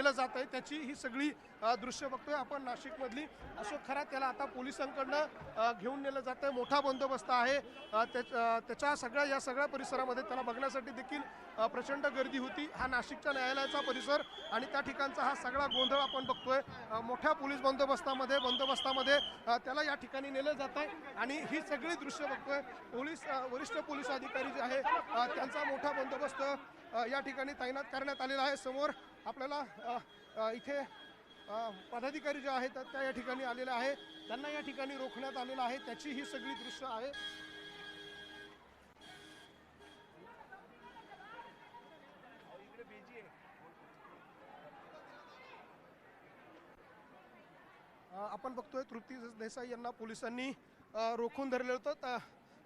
नेलं जात आहे त्याची ही सगळी दृश्य बघतोय आपण नाशिकमधली। अशोक खरात त्याला आता पोलिसांकडनं घेऊन नेलं जात आहे, मोठा बंदोबस्त आहे त्याच्या या सगळ्या परिसरामध्ये त्याला बघण्यासाठी देखील प्रचंड गर्दी होती। हा नाशिकच्या न्यायालयाचा परिसर आणि त्या ठिकाणचा हा सगळा गोंधळ आपण बघतोय। मोठ्या पोलीस बंदोबस्तामध्ये त्याला या ठिकाणी नेलं जात आहे आणि ही सगळी दृश्य बघतोय। वरिष्ठ पोलीस अधिकारी जे आहे त्यांचा मोठा बंदोबस्त या ठिकाणी तैनात करण्यात आलेला आहे। समोर आपल्याला इथे पदाधिकारी जे आहेत त्या या ठिकाणी आलेले आहे, त्यांना या ठिकाणी रोखण्यात आलेलं आहे, त्याची ही सगळी दृश्य आहे। आपण बघतोय तृप्ती देसाई यांना पोलिसांनी रोखून धरले होतं।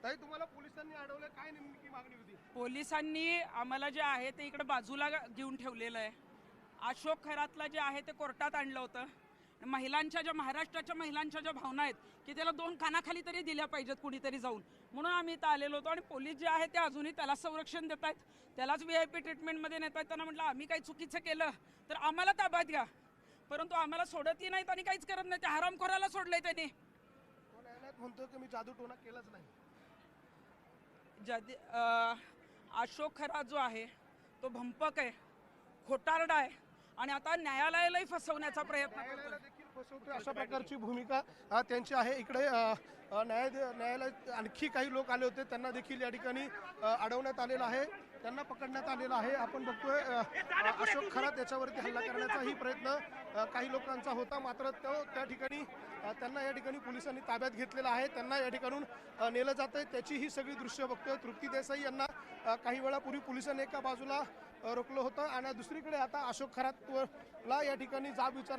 ताई, तुम्हाला पोलिसांनी अडवलं, काय नेमकी मागणी होती? पोलिसांनी आम्हाला जे आहे ते इकडे बाजूला घेऊन ठेवलेलं आहे। अशोक खरातला जे आहे ते कोर्टात आणलं होतं। महाराष्ट्राच्या महिलांच्या ज्या भावना आहेत की त्याला 2 कानाखाली तरी दिल्या पाहिजेत कुणीतरी जाऊन, म्हणून आम्ही इथं आलेलो होतो। आणि पोलीस जे आहे ते अजूनही त्याला संरक्षण देत आहेत, त्यालाच VIP ट्रीटमेंटमध्ये नेत आहेत। त्यांना म्हटलं आम्ही काही चुकीचं केलं तर आम्हाला ताब्यात घ्या, परंतु आम्हाला सोडतही नाहीत आणि काहीच करत नाही। त्या हरामखोराला सोडलंय त्यांनी। न्यायालयात म्हणतो की मी जादूटोणा केलाच नाही। अशोक खरात जो आहे तो भंपक आहे, खोटारडा आहे आणि आता न्यायालयालाही फसवण्याचा प्रयत्न करतोय। देखील फसवतोय अशा प्रकारची भूमिका त्यांची आहे। इकडे न्यायालयात आणखी काही लोक आले होते, त्यांना देखील या ठिकाणी अडवण्यात आलेलं आहे, त्यांना पकडण्यात आलेलं आहे। आपण बघतोय अशोक खरात याच्यावरती हल्ला करण्याचाही प्रयत्न काही लोकांचा होता, मात्र त्या ठिकाणी त्यांना या ठिकाणी पोलिसांनी ताब्यात घेतलेलं आहे, त्यांना या ठिकाणून नेलं जात आहे, त्याची ही सगळी दृश्य बघतोय। तृप्ती देसाई यांना काही वेळापूर्वी पोलिसांनी एका बाजूला रोखलं होतं आणि दुसरीकडे आता अशोक खरातला या ठिकाणी जाब विचार